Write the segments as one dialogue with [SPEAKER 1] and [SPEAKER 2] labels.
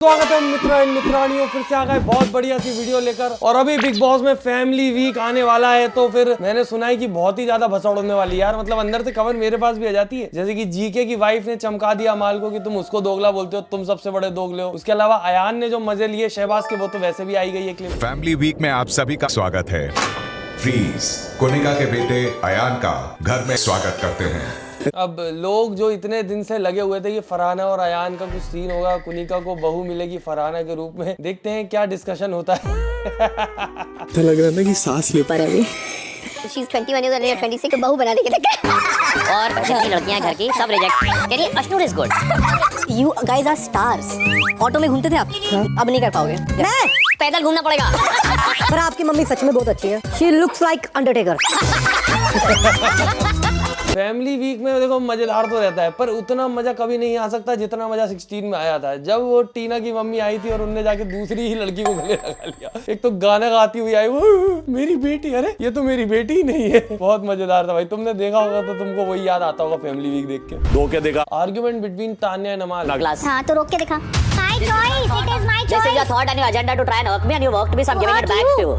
[SPEAKER 1] स्वागत है मित्रों एंड मित्रानियों, फिर से आ गए बहुत बढ़िया सी वीडियो लेकर। और अभी बिग बॉस में फैमिली वीक आने वाला है, तो फिर मैंने सुना है कि बहुत ही ज्यादा भसड़ होने वाली है यार। मतलब अंदर से खबर मेरे पास भी आ जाती है, जैसे कि जीके की वाइफ ने चमका दिया अमाल को कि तुम उसको दोगला बोलते हो, तुम सबसे बड़े दोगले हो। उसके अलावा अयान ने जो मजे लिए शहबाज के, वो तो वैसे भी आई गई है क्लिप।
[SPEAKER 2] फैमिली वीक में आप सभी का स्वागत है। फ्रीज कोनिका के बेटे अयान का घर में स्वागत करते हैं।
[SPEAKER 1] अब लोग जो इतने दिन से लगे हुए थे कि फरहाना और अयान का कुछ सीन होगा, कुनिका को बहू मिलेगी फरहाना के रूप में, देखते हैं क्या डिस्कशन होता है।
[SPEAKER 3] ऐसा लग रहा है ना कि सांस ले पा रहा है।
[SPEAKER 4] She's 21 years old and 26 को बहू बनाने के चक्कर
[SPEAKER 5] और जितनी लड़कियां घर की सब रिजेक्ट। कह रही है Ashnoor is good.
[SPEAKER 4] You guys are stars. Auto में घूमते थे आप? अब नहीं कर पाओगे।
[SPEAKER 5] मैं पैदल घूमना पड़ेगा।
[SPEAKER 4] पर आपकी मम्मी सच में बहुत अच्छी है। She looks like Undertaker.
[SPEAKER 1] Family week में देखो मजेदार तो रहता है, पर उतना मजा कभी नहीं आ सकता जितना मजा 16 में आया था, जब वो टीना की मम्मी आई थी और उनने जाके दूसरी ही लड़की को गले लगा लिया। एक तो गाना गाती हुई आई, वो मेरी बेटी, अरे ये तो मेरी बेटी ही नहीं है। बहुत मजेदार था भाई, तुमने देखा होगा तो तुमको वही याद आता होगा फैमिली वीक देख के।
[SPEAKER 3] दो क्या देखा?
[SPEAKER 1] आर्ग्यूमेंट बिटवीन तान्या एंड अमाल।
[SPEAKER 4] हाँ तो रोक के दिखा। My choice. It is my
[SPEAKER 5] This is
[SPEAKER 4] choice.
[SPEAKER 5] your thought and your agenda to try and work me and you worked me, so I'm giving it back to you.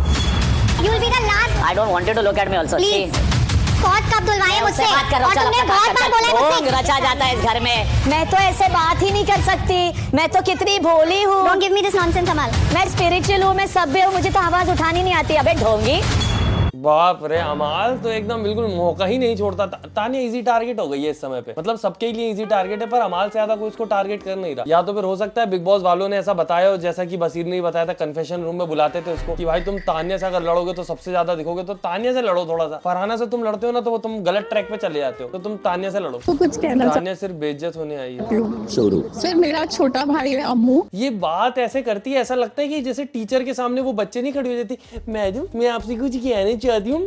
[SPEAKER 4] You will be the last.
[SPEAKER 5] I don't want you to look at me also.
[SPEAKER 4] Please.
[SPEAKER 5] See?
[SPEAKER 4] कौन कब धुलवाए मुझसे?
[SPEAKER 5] बात कर रहा
[SPEAKER 4] और
[SPEAKER 5] हूँ,
[SPEAKER 4] तुमने बहुत बार बोला है
[SPEAKER 5] ढोंग
[SPEAKER 4] मुझसे।
[SPEAKER 5] रचा जाता है इस घर में। मैं तो ऐसे बात ही नहीं कर सकती। मैं तो कितनी भोली हूँ।
[SPEAKER 4] Don't give me this nonsense, अमाल।
[SPEAKER 5] मैं स्पिरिचुअल हूँ, मैं सभ्य हूँ, मुझे तो आवाज उठानी नहीं आती। अबे ढोंगी।
[SPEAKER 1] बाप रे, अमाल तो एकदम बिल्कुल मौका ही नहीं छोड़ता। तान्या इजी टारगेट हो गई है इस समय पे, मतलब सबके लिए इजी टारगेट है, पर अमाल से ज्यादा कोई उसको टारगेट कर नहीं रहा। या तो फिर हो सकता है बिग बॉस वालों ने ऐसा बताया हो, जैसा कि बसीर ने बताया था, कन्फेशन रूम में बुलाते थे उसको कि भाई तुम तान्या से अगर लड़ोगे तो सबसे ज्यादा दिखोगे, तो तान्या से लड़ो थोड़ा सा। फरहाना से तुम लड़ते हो ना तो वो तुम गलत ट्रैक पे चले जाते हो, तो तुम तान्या से लड़ो।
[SPEAKER 6] तो कुछ कहना
[SPEAKER 1] तान्या सिर्फ बेइज्जत होने आई है।
[SPEAKER 6] सर मेरा छोटा भाई है अम्मू।
[SPEAKER 1] ये बात ऐसे करती है, ऐसा लगता है कि जैसे टीचर के सामने वो बच्चे नहीं खड़ी हो जाती, मैडम मैं आपसे कुछ कहना चाहती हूँ,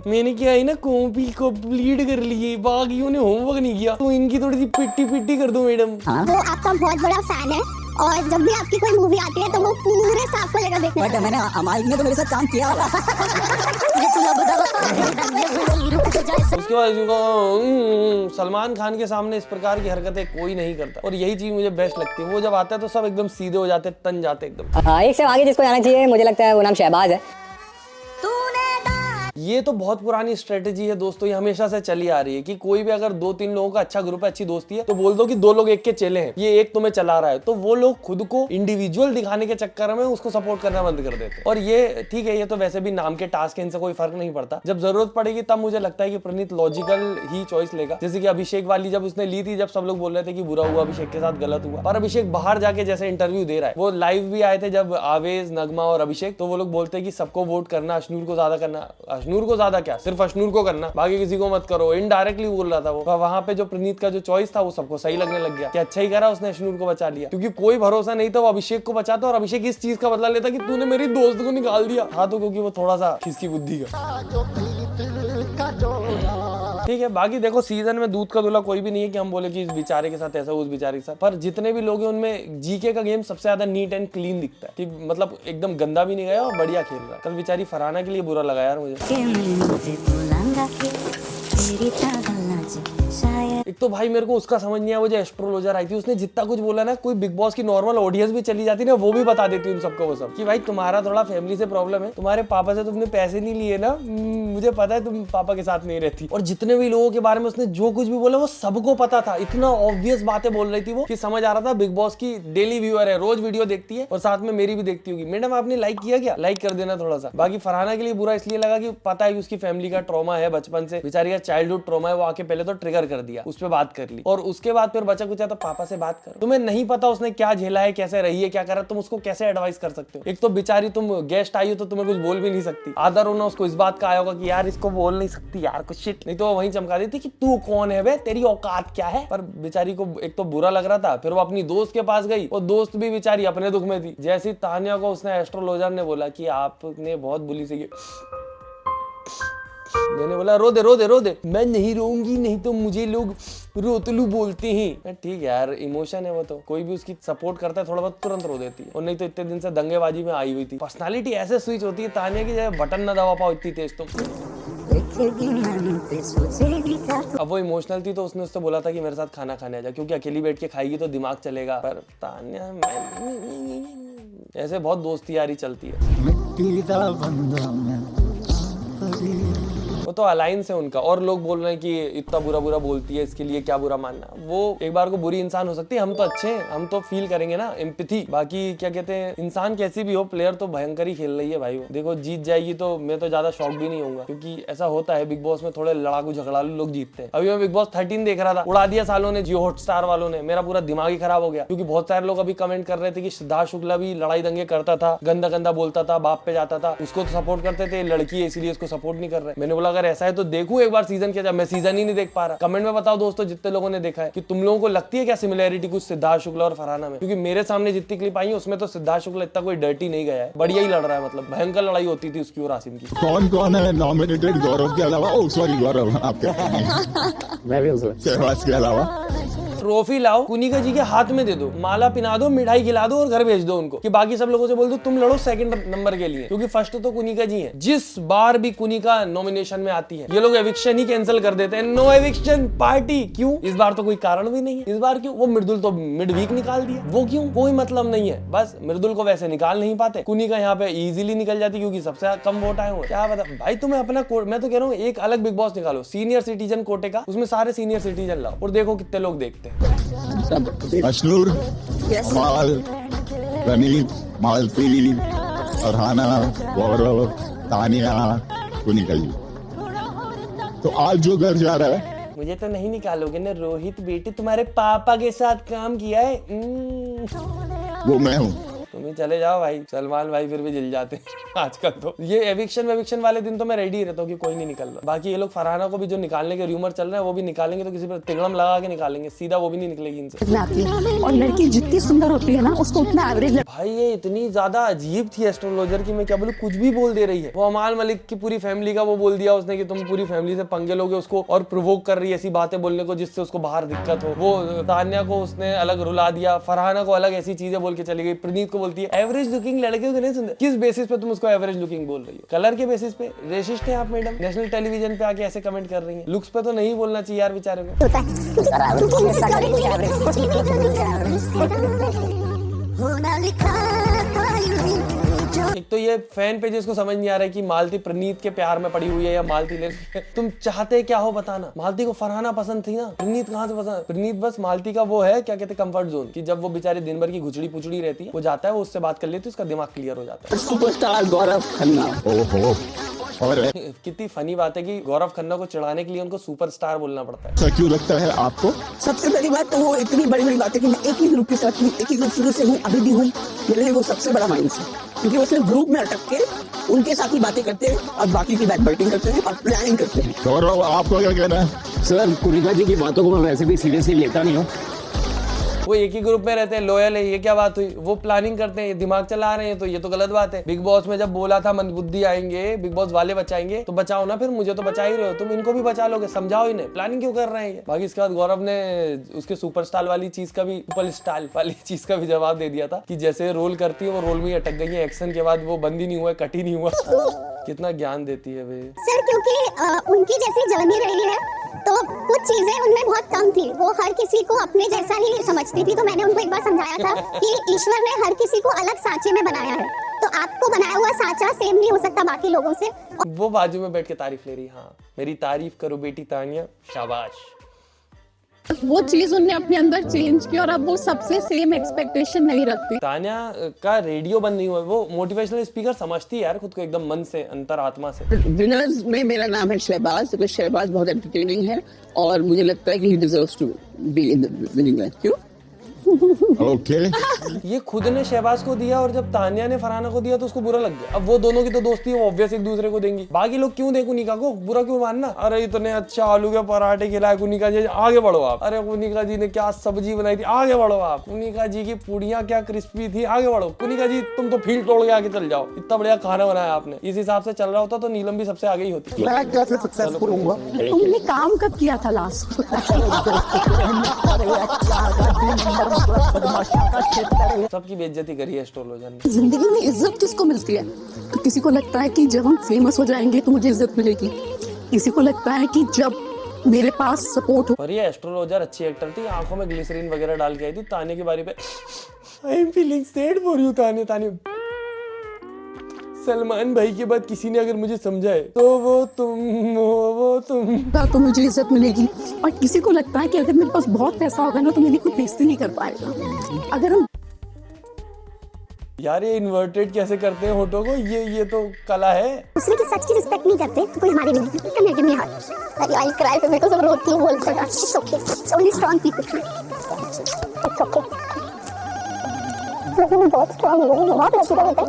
[SPEAKER 1] मैंने क्या है ना कॉपी कंप्लीट कर ली है, बाकियों ने होमवर्क नहीं किया, तो इनकी थोड़ी सी पिट्टी पिट्टी कर दो मैडम।
[SPEAKER 4] वो आपका बहुत बड़ा फैन है और जब भी आपकी कोई मूवी आती है तो वो पूरे स्टाफ को लेकर देखने।
[SPEAKER 5] मैंने अमाल ने तो मेरे साथ काम किया।
[SPEAKER 1] उसके बाद उसको सलमान खान के सामने इस प्रकार की हरकतें कोई नहीं करता, और यही चीज मुझे बेस्ट लगती है। वो जब आता है तो सब एकदम सीधे हो जाते, तन जाते एकदम।
[SPEAKER 5] एक से आगे जिसको जाना चाहिए, मुझे लगता है वो नाम शहबाज है।
[SPEAKER 1] ये तो बहुत पुरानी स्ट्रेटेजी है दोस्तों, ये हमेशा से चली आ रही है कि कोई भी अगर 2-3 लोगों का अच्छा ग्रुप है, अच्छी दोस्ती है, तो बोल दो कि 2 लोग एक के चेले हैं, ये एक तुम्हें चला रहा है, तो वो लोग खुद को इंडिविजुअल दिखाने के चक्कर में उसको सपोर्ट करना बंद कर देते। और ये ठीक है, ये तो वैसे भी नाम के टास्क है, इनसे कोई फर्क नहीं पड़ता। जब जरूरत पड़ेगी तब मुझे लगता है कि प्रणीत लॉजिकल ही चॉइस लेगा, जैसे कि अभिषेक वाली जब उसने ली थी, जब सब लोग बोल रहे थे कि बुरा हुआ, अभिषेक के साथ गलत हुआ, और अभिषेक बाहर जाके जैसे इंटरव्यू दे रहा है, वो लाइव भी आए थे जब आवेज, नगमा और अभिषेक, तो वो लोग बोलते हैं कि सबको वोट करना, अश्नूर को ज्यादा करना। अश्नूर को ज्यादा क्या, सिर्फ अश्नूर को करना, बाकी किसी को मत करो, इनडायरेक्टली बोल रहा था वो। वहां पे जो प्रणीत का जो चॉइस था वो सबको सही लगने लग गया कि अच्छा ही करा उसने अश्नूर को बचा लिया, क्योंकि कोई भरोसा नहीं था वो अभिषेक को बचाता, और अभिषेक इस चीज का बदला लेता कि तूने मेरी दोस्त को निकाल दिया था, तो क्योंकि वो थोड़ा सा खिसकी बुद्धि का। ठीक है, बाकी देखो सीजन में दूध का दूल्हा कोई भी नहीं है कि हम बोले कि इस बेचारे के साथ ऐसा, उस बेचारे के साथ, पर जितने भी लोग हैं उनमें जीके का गेम सबसे ज्यादा नीट एंड क्लीन दिखता है, कि मतलब एकदम गंदा भी नहीं गया और बढ़िया खेल रहा है। कल बेचारी फरहाना के लिए बुरा लगा यार मुझे। एक तो भाई मेरे को उसका समझ नहीं आया, वो जो एस्ट्रोलॉजर आई थी उसने जितना कुछ बोला ना, कोई बिग बॉस की नॉर्मल ऑडियंस भी चली जाती ना, वो भी बता देती उन सबको वो सब कि भाई तुम्हारा थोड़ा फैमिली से प्रॉब्लम है, तुम्हारे पापा से तुमने पैसे नहीं लिए ना, मुझे पता है तुम पापा के साथ नहीं रहती। और जितने भी लोगों के बारे में उसने जो कुछ भी बोला वो सबको पता था, इतना ऑब्वियस बातें बोल रही थी वो कि समझ आ रहा था बिग बॉस की डेली व्यूअर है, रोज वीडियो देखती है, और साथ में मेरी भी देखती होगी। मैडम आपने लाइक किया क्या? लाइक कर देना थोड़ा सा। बाकी फरहाना के लिए बुरा इसलिए लगा कि पता है कि उसकी फैमिली का ट्रॉमा है, बचपन से बेचारी का चाइल्डहुड ट्रॉमा है, वो आके पहले तो ट्रिगर कर दिया, उस पर बात कर ली, और उसके बाद फिर बचा कुछ है तो पापा से बात करो। तुम्हें नहीं पता उसने क्या झेला है, कैसे रही है, क्या कर रहा है, तुम उसको कैसे एडवाइस कर सकते हो? एक तो बेचारी तुम गेस्ट आई हो तो तुम्हें कुछ बोल भी नहीं सकती, आदर होना उसको इस बात का आया होगा कि यार इसको बोल नहीं सकती यार कुछ शिट, नहीं तो वो वहीं चमका देती कि तू कौन है बे, तेरी औकात क्या है। पर बेचारी को एक तो बुरा लग रहा था, फिर वो अपनी दोस्त के पास गई, वो दोस्त भी बेचारी अपने दुख में थी। जैसी तान्या को उसने एस्ट्रोलॉजर ने बोला कि आपने बहुत बुली सी, मैंने बोला रो दे रो दे रो दे, मैं नहीं रोऊंगी, नहीं तो मुझे लोग रोतलू बोलते हैं। ठीक है यार, इमोशन है वो, तो कोई भी उसकी सपोर्ट करता है थोड़ा बहुत तुरंत रो देती है, और नहीं तो इतने दिन से दंगेबाजी में आई हुई थी। पर्सनालिटी ऐसे स्विच होती है तान्या की, जब बटन ना दबा पाओ इतनी तेज। तो अब वो इमोशनल थी तो उसने उससे बोला था कि मेरे साथ खाना खाने आ जा, क्योंकि अकेली बैठ के खाएगी तो दिमाग चलेगा। पर तान्या ऐसे बहुत दोस्ती यारी चलती है। वो तो अलायंस है उनका, और लोग बोल रहे हैं कि इतना बुरा बुरा बोलती है, इसके लिए क्या बुरा मानना। वो एक बार को बुरी इंसान हो सकती है, हम तो अच्छे हैं, हम तो फील करेंगे ना एम्पैथी। बाकी क्या कहते हैं, इंसान कैसी भी हो, प्लेयर तो भयंकर ही खेल रही है भाई। वो देखो जीत जाएगी तो मैं तो ज्यादा शॉक भी नहीं होऊंगा, क्योंकि ऐसा होता है बिग बॉस में, थोड़े लड़ाकू झगड़ालू लोग जीतते हैं। अभी मैं बिग बॉस 13 देख रहा था, उड़ा दिया सालों ने, जियो हॉटस्टार वालों ने, मेरा पूरा दिमाग ही खराब हो गया। क्योंकि बहुत सारे लोग अभी कमेंट कर रहे थे कि सिद्धार्थ शुक्ला भी लड़ाई दंगे करता था, गंदा गंदा बोलता था, बाप पे जाता था, उसको तो सपोर्ट करते थे, लड़की है इसीलिए उसको सपोर्ट नहीं कर रहे। मैंने बोला अगर ऐसा है तो देखूं एक बार सीजन क्या, मैं सीजन ही नहीं देख पा रहा। कमेंट में बताओ दोस्तों जितने लोगों ने देखा है कि तुम लोगों को लगती है क्या सिमिलैरिटी कुछ सिद्धार्थ शुक्ला और फरहाना में, क्योंकि मेरे सामने जितनी क्लिप आई है उसमें तो सिद्धार्थ शुक्ला इतना कोई डर्टी नहीं गया है, बढ़िया ही लड़ रहा है। मतलब भयंकर लड़ाई होती थी उसकी और आसिम की।
[SPEAKER 7] कौन कौन है नॉमिनेटेड गौरव के अलावा? ओह सॉरी गौरव, आपके मैं भी शहबाज के अलावा।
[SPEAKER 1] ट्रॉफी लाओ, कुनिका जी के हाथ में दे दो, माला पिना दो, मिठाई खिला दो और घर भेज दो उनको, कि बाकी सब लोगों से बोल दो तुम लड़ो सेकंड नंबर के लिए, क्योंकि फर्स्ट तो कुनिका जी हैं। जिस बार भी कुनिका नॉमिनेशन में आती है ये लोग एविक्शन ही कैंसिल कर देते हैं, नो एविक्शन पार्टी। क्यों? इस बार तो कोई कारण भी नहीं है। इस बार क्यों? वो मृदुल तो मिड वीक निकाल दिया, वो क्यों? कोई मतलब नहीं है, बस मृदुल को वैसे निकाल नहीं पाते। कुनिका यहाँ पे इजीली निकल जाती क्योंकि सबसे कम वोट आए हुए। क्या बता भाई, तुम्हें अपना मैं तो कह रहा हूँ एक अलग बिग बॉस निकालो, सीनियर सिटीजन कोटे का, उसमें सारे सीनियर सिटीजन लाओ और देखो कितने लोग देखते हैं।
[SPEAKER 7] अशनूर, माल, रनीत, मालती, फरहाना, गौरव, तानिया, कुनिका जी। तो आज जो घर जा रहा है,
[SPEAKER 1] मुझे तो नहीं निकालोगे ना रोहित बेटे, तुम्हारे पापा के साथ काम किया है।
[SPEAKER 7] वो मैं हूँ।
[SPEAKER 1] तुम ही चले जाओ भाई, सलमान भाई फिर भी जल जाते हैं आजकल तो। ये एविक्शन वाले दिन तो मैं रेडी रहता हूँ कि कोई नहीं निकल रहा। बाकी ये लोग फरहाना को भी जो निकालने के र्यूमर चल रहे हैं वो भी निकालेंगे तो किसी पर तिगड़म लगा के निकालेंगे, सीधा वो भी नहीं निकलेगी इनसे।
[SPEAKER 6] और लड़की जितनी सुंदर होती है ना उसको उतना एवरेज।
[SPEAKER 1] भाई ये इतनी ज्यादा अजीब थी एस्ट्रोलॉजर की, मैं क्या बोलूं, कुछ भी बोल दे रही है। वो अमाल मलिक की पूरी फैमिली का वो बोल दिया उसने कि तुम पूरी फैमिली से पंगे लोगे उसको, और प्रोवोक कर रही है ऐसी बातें बोलने को जिससे उसको बाहर दिक्कत हो। वो तान्या को उसने अलग रुला दिया, फरहाना को अलग ऐसी चीजें बोल के चली गई। प्रणीत को बोलती है एवरेज लुकिंग लड़के को नहीं सुंदर। किस बेसिस पे तुम उसको एवरेज लुकिंग बोल रही हो? कलर के बेसिस पे? रेसिस्ट हैं आप मैडम, नेशनल टेलीविजन पे आके ऐसे कमेंट कर रही हैं। लुक्स पे तो नहीं बोलना चाहिए यार बेचारे को। एक तो ये फैन पेजेस को समझ नहीं आ रहा है कि मालती प्रणीत के प्यार में पड़ी हुई है या मालती ले तुम चाहते क्या हो बताना। मालती को फरहाना पसंद थी ना, प्रणीत कहाँ से पसंद? प्रणीत बस मालती का वो है क्या कहते कंफर्ट जोन, कि जब वो बेचारे दिन भर की घुचड़ी पुचड़ी रहती है वो जाता है, वो उससे बात कर लेती है, उसका दिमाग क्लियर हो जाता है।
[SPEAKER 7] सुपरस्टार गौरव खन्ना। ओहो, और
[SPEAKER 1] कितनी फनी बात है कि गौरव खन्ना को चिढ़ाने के लिए उनको सुपरस्टार बोलना पड़ता है।
[SPEAKER 7] ऐसा क्यों लगता है आपको?
[SPEAKER 8] सबसे पहली बात तो वो इतनी बड़ी बड़ी बात है कि मैं एक ही ग्रुप के साथ हूँ, एक ही ग्रुप शुरू से हूँ, अभी भी हूँ। मेरे लिए वो सबसे बड़ा माइनस है, क्योंकि वो सिर्फ ग्रुप में अटक के उनके साथ ही बातें करते हैं और बाकी की बैकबाइटिंग करते हैं और प्लानिंग करते हैं।
[SPEAKER 7] गौरव आपको क्या कहना है?
[SPEAKER 9] सर कुनिका जी की बातों को मैं वैसे भी सीरियसली लेता नहीं हूँ।
[SPEAKER 1] वो एक ही ग्रुप में रहते हैं, लॉयल है, ये क्या बात हुई? वो प्लानिंग करते हैं, दिमाग चला रहे हैं, तो ये तो गलत बात है। बिग बॉस में जब बोला था मंदबुद्धि आएंगे, बिग बॉस वाले बचाएंगे, तो बचाओ ना, फिर मुझे तो बचा ही रहे हो, तुम इनको भी बचा लोगे, समझाओ इन्हें, प्लानिंग क्यों कर रहे हैं? बाकी इसके बाद गौरव ने उसके सुपरस्टार वाली चीज का भी, सुपर स्टार वाली चीज का भी जवाब दे दिया था कि जैसे रोल करती है वो रोल में ही अटक गई है, एक्शन के बाद वो बंद ही नहीं हुआ, कट ही नहीं हुआ। कितना ज्ञान देती है वे
[SPEAKER 4] सर, क्योंकि उनकी जैसी जर्नी रही है तो कुछ चीजें उनमें बहुत कम थी, वो हर किसी को अपने जैसा ही समझती थी। तो मैंने उनको एक बार समझाया था कि ईश्वर ने हर किसी को अलग सांचे में बनाया है, तो आपको बनाया हुआ सांचा सेम नहीं हो सकता बाकी लोगों से।
[SPEAKER 1] वो बाजू में बैठ के तारीफ ले रही, हाँ मेरी तारीफ करो बेटी तानिया, शाबाश।
[SPEAKER 6] वो चीज उन्हें अपने अंदर चेंज की और अब वो सबसे सेम एक्सपेक्टेशन नहीं रखती।
[SPEAKER 1] तान्या का रेडियो बंद नहीं हुआ, वो मोटिवेशनल स्पीकर समझती है यार खुद को, एकदम मन से, अंतरात्मा से।
[SPEAKER 8] विनर्स में मेरा नाम है शहबाज, क्योंकि शहबाज बहुत एंटरटेनिंग है और मुझे लगता है कि he deserves to be in the winning line. क्यों?
[SPEAKER 7] ओके।
[SPEAKER 1] ये खुद ने शहबाज को दिया और जब तानिया ने फरहाना को दिया तो उसको बुरा लग गया। अब वो दोनों की तो दोस्ती है, ऑब्वियस एक दूसरे को देंगी, बाकी लोग क्यों दें कुनिका को, बुरा क्यों मानना? अरे इतने अच्छा आलू के पराठे खिलाए कुनिका जी, आगे बढ़ो आप। अरे कुनिका जी ने क्या सब्जी बनाई थी, आगे बढ़ो आप। कुनिका जी की पूड़ियां क्या क्रिस्पी थी, आगे बढ़ो। कुनिका जी तुम तो फील्ड तोड़ के आगे चल जाओ, इतना बढ़िया खाना बनाया आपने। इस हिसाब से चल रहा होता तो नीलम भी सबसे आगे ही होती।
[SPEAKER 7] मैं कैसे सक्सेसफुल होऊंगा?
[SPEAKER 6] तुमने काम कब किया था लास्ट?
[SPEAKER 1] सबकी बेइज्जती करी है एस्ट्रोलॉजर ने।
[SPEAKER 6] जिंदगी में इज्जत किसको मिलती है? किसी को लगता है कि जब हम फेमस हो जाएंगे तो मुझे इज्जत मिलेगी, किसी को लगता है कि जब मेरे पास सपोर्ट हो,
[SPEAKER 1] और ये एस्ट्रोलॉजर अच्छी एक्टर थी, आंखों में ग्लिसरीन वगैरह डाल के आई थी ताने की बारी पे। I am feeling sad for you ताने। ताने सलमान भाई के बाद किसी ने अगर मुझे समझाए तो वो तुम
[SPEAKER 6] तो मुझे इज्जत मिलेगी। और किसी को लगता है कि अगर मेरे पास बहुत पैसा होगा ना तो मेरी कोई बेइज्जती नहीं कर पाएगा। अगर हम
[SPEAKER 1] यार ये इन्वर्टेड कैसे करते हैं होठों को, ये तो कला है।
[SPEAKER 4] दूसरे की सच की रिस्पेक्ट नहीं करते तो कोई हमारी नहीं करती। कम give me heart. I cry तो मेरे को सब रोती हूं बोलते हैं it's okay, it's only strong people, it's okay. लेकिन बहुत स्ट्रांग हो गई, बहुत लड़की का होता है।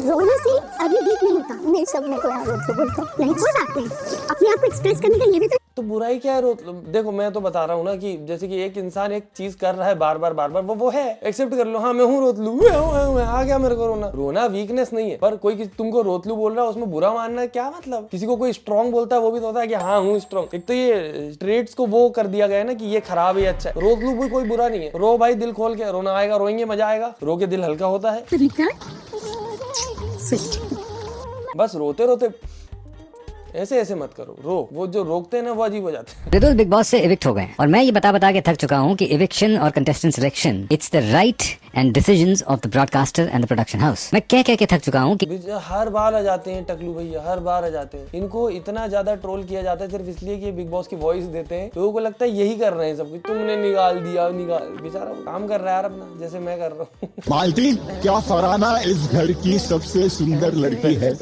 [SPEAKER 4] रोने से अभी ठीक नहीं होता। मेरे सब मेरे को याद होता बोलता नहीं, कोई बात नहीं, अपने आप को एक्सप्रेस करने का ये भी
[SPEAKER 1] तो बुराई क्या है? देखो मैं तो बता रहा हूँ ना कि जैसे कि एक इंसान एक चीज कर रहा है बार बार वो है, एक्सेप्ट कर लो। हाँ मैं हूँ रोतलू, मैं आ गया मेरे को रोना वीकनेस नहीं है। पर कोई तुमको रोतलू बोल रहा है उसमें बुरा मानना है क्या मतलब? किसी को कोई स्ट्रॉन्ग बोलता है वो भी तो होता है कि हाँ हूँ स्ट्रॉन्ग। एक तो ये ट्रेड्स को वो कर दिया गया है ना कि ये खराब है अच्छा है। रोतलू भी कोई बुरा नहीं है, रो भाई दिल खोल के, रोना आएगा रोएंगे, मजा आएगा, रो के दिल हल्का होता है।
[SPEAKER 6] तरीका
[SPEAKER 1] बस रोते रोते ऐसे मत करो, रो। वो जो रोकते हैं ना वो अजीब हो जाते हैं।
[SPEAKER 10] रितु बिग बॉस से इविक्ट हो गए और मैं ये बता के थक चुका हूँ कि इविक्शन और contestant selection it's the right and decisions of the broadcaster and the production house. मैं कह के थक चुका हूँ कि
[SPEAKER 1] हर बार आ जाते हैं टकलू भैया, हर बार आ जाते हैं। इनको इतना ज्यादा ट्रोल किया जाता है सिर्फ इसलिए कि बिग बॉस की वॉइस देते हैं। लोगों को लगता है यही कर रहे हैं सब कुछ, तुमने निकाल दिया, बेचारा काम कर रहा है यार अपना, जैसे मैं कर रहा हूँ।
[SPEAKER 7] मालती, क्या फरहाना इस घर की सबसे सुंदर लड़की है?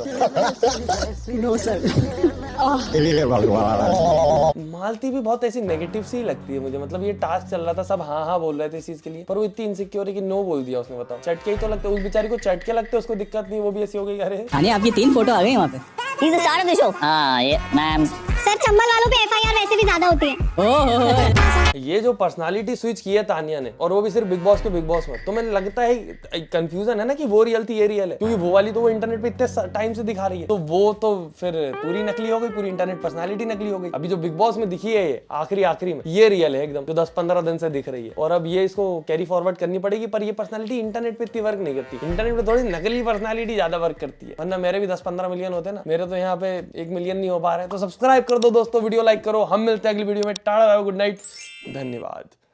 [SPEAKER 6] No sir.
[SPEAKER 7] हे भगवान।
[SPEAKER 1] मालती भी बहुत ऐसी नेगेटिव सी लगती है मुझे। मतलब ये टास्क चल रहा था, सब हाँ बोल रहे थे इस चीज के लिए, पर वो इतनी इनसिक्योर है कि नो बोल दिया उसने। बताओ चटके ही तो लगते, उस बेचारी को चटके लगते, उसको दिक्कत नहीं, वो भी ऐसी हो गई। अरे
[SPEAKER 10] तानिया आपकी 3 फोटो आ गई वहाँ पे।
[SPEAKER 5] He's the star of the show.
[SPEAKER 10] हाँ ये मैम।
[SPEAKER 4] सर चंबल वालों पे एफआईआर वैसे भी ज्यादा होती है।
[SPEAKER 1] ये जो पर्सनालिटी स्विच की है तानिया ने, और वो भी सिर्फ बिग बॉस के बिग बॉस में, तो मुझे लगता है कंफ्यूजन है ना कि वो रियल थी ये रियल है, क्योंकि वो वाली तो वो इंटरनेट पे इतने टाइम से दिखा रही है, तो वो तो फिर पूरी नकली हो गई, पूरी इंटरनेट पर्सनालिटी नकली हो गई। अभी जो बिग बॉस में दिखी है ये आखिरी में, ये रियल है एकदम, जो 10-15 दिन से दिख रही है। और अब ये इसको कैरी फॉरवर्ड करनी पड़ेगी, पर ये पर्सनालिटी इंटरनेट पे इतनी वर्क नहीं करती। इंटरनेट पे थोड़ी नकली पर्सनालिटी ज्यादा वर्क करती है, वरना मेरे भी 10-15 मिलियन होते ना, मेरे तो यहाँ पे 1 मिलियन नहीं हो पा रहे हैं। तो सब्सक्राइब कर दो दोस्तों, वीडियो लाइक करो। हम मिलते हैं अगली वीडियो में। टाटा, गुड नाइट, धन्यवाद।